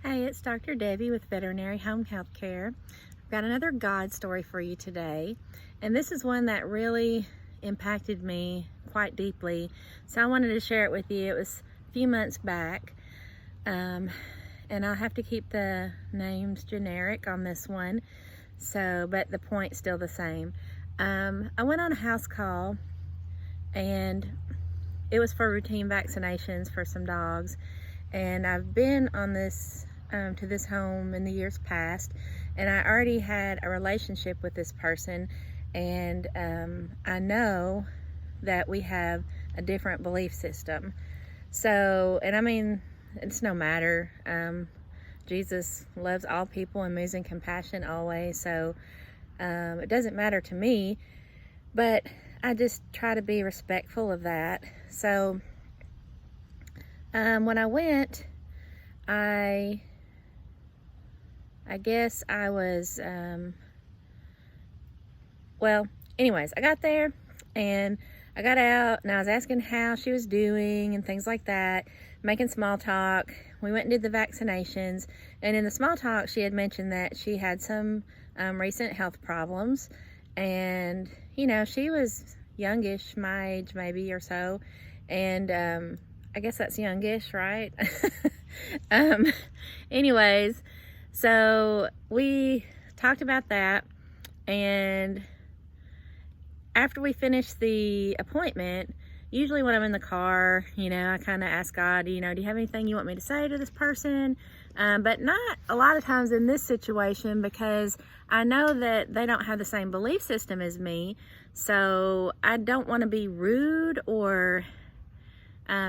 Hey, it's Dr. Debbie with Veterinary Home Health Care. I've got another God story for you today, and this is one that really impacted me quite deeply, so I wanted to share it with you. It was a few months back, and I'll have to keep the names generic on this one, but the point's still the same. I went on a house call, and it was for routine vaccinations for some dogs, and I've been on this to this home in the years past, and I already had a relationship with this person, and I know that we have a different belief system. So, and I mean, it's no matter. Jesus loves all people and moves in compassion always, so it doesn't matter to me, but I just try to be respectful of that. So when I went, I guess I was, anyways, I got there and I got out and I was asking how she was doing and things like that, making small talk. We went and did the vaccinations, and in the small talk she had mentioned that she had some recent health problems, and she was youngish, my age maybe or so, and I guess that's youngish, right? Anyways, so we talked about that, and after we finished the appointment, usually when I'm in the car, I kind of ask God, do you have anything you want me to say to this person? But not a lot of times in this situation, because I know that they don't have the same belief system as me, so I don't want to be rude or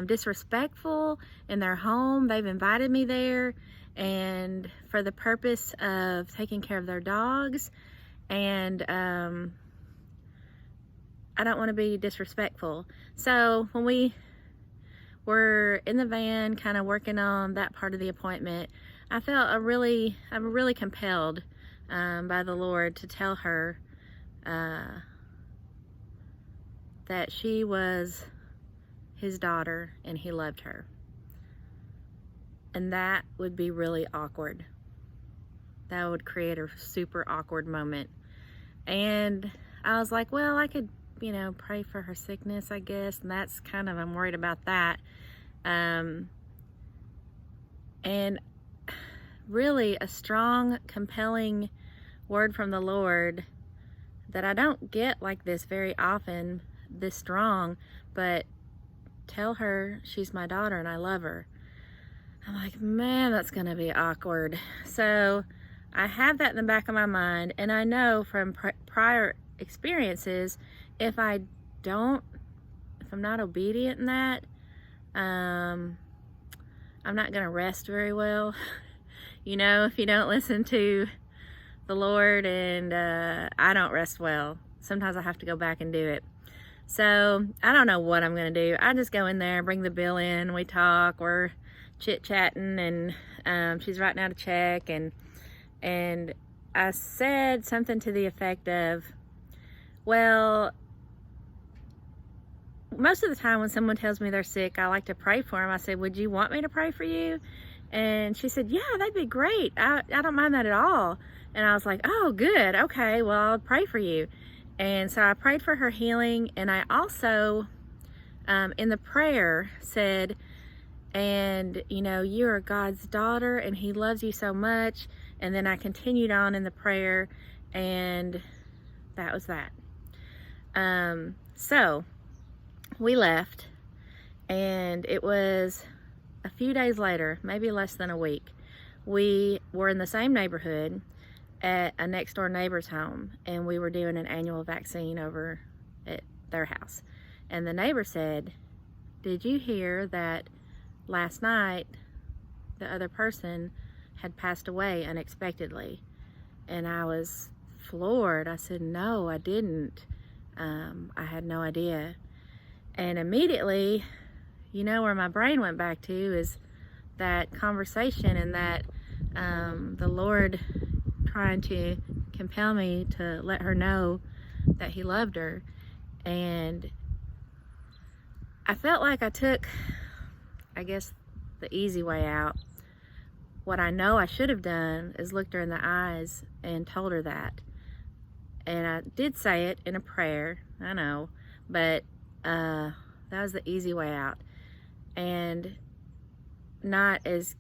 disrespectful in their home. They've invited me there, and for the purpose of taking care of their dogs, and I don't want to be disrespectful. So when we were in the van kind of working on that part of the appointment, I felt I'm really compelled by the Lord to tell her that she was his daughter and he loved her. And that would be really awkward. That would create a super awkward moment. And I was like, well, I could pray for her sickness, I guess, and that's kind of, I'm worried about that. And really a strong, compelling word from the Lord that I don't get like this very often, this strong, but tell her she's my daughter and I love her. I'm like, man, that's gonna be awkward. So I have that in the back of my mind, and I know from prior experiences, if I'm not obedient in that, I'm not gonna rest very well. If you don't listen to the Lord, and I don't rest well. Sometimes I have to go back and do it. So I don't know what I'm gonna do. I just go in there, bring the bill in, we talk, we're chit-chatting, and she's writing out a check, and I said something to the effect of, well, most of the time when someone tells me they're sick, I like to pray for them. I said, would you want me to pray for you? And she said, yeah, that'd be great. I don't mind that at all. And I was like, oh, good. Okay, well, I'll pray for you. And so I prayed for her healing. And I also, in the prayer, said, and you're God's daughter and he loves you so much. And then I continued on in the prayer, and that was that. So we left, and it was a few days later, maybe less than a week. We were in the same neighborhood at a next door neighbor's home, and we were doing an annual vaccine over at their house. And the neighbor said, did you hear that last night the other person had passed away unexpectedly? And I was floored. I said, no, I didn't. I had no idea. And immediately, where my brain went back to is that conversation, and that the Lord trying to compel me to let her know that he loved her. And I felt like I took, I guess, the easy way out what I know I should have done is looked her in the eyes and told her that. And I did say it in a prayer, I know, but that was the easy way out. And not as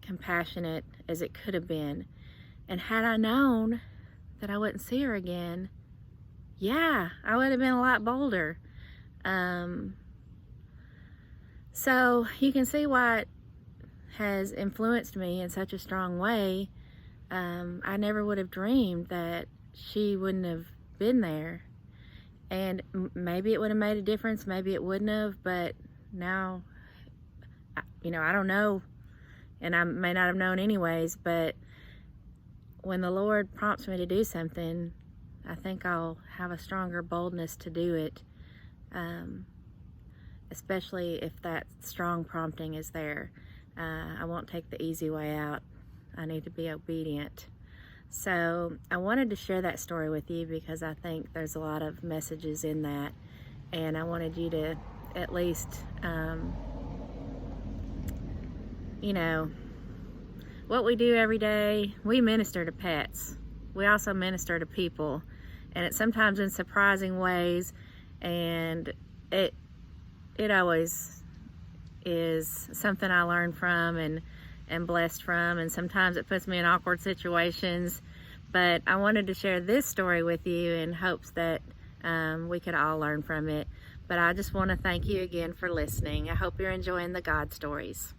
compassionate as it could have been. And had I known that I wouldn't see her again, yeah, I would have been a lot bolder. So you can see why it has influenced me in such a strong way. I never would have dreamed that she wouldn't have been there. And maybe it would have made a difference, maybe it wouldn't have, but now, I don't know, and I may not have known anyways, but when the Lord prompts me to do something, I think I'll have a stronger boldness to do it, especially if that strong prompting is there. I won't take the easy way out. I need to be obedient. So I wanted to share that story with you because I think there's a lot of messages in that, and I wanted you to at least, what we do every day, we minister to pets. We also minister to people, and it's sometimes in surprising ways, and it always is something I learn from and blessed from, and sometimes it puts me in awkward situations. But I wanted to share this story with you in hopes that we could all learn from it. But I just want to thank you again for listening. I hope you're enjoying the God stories.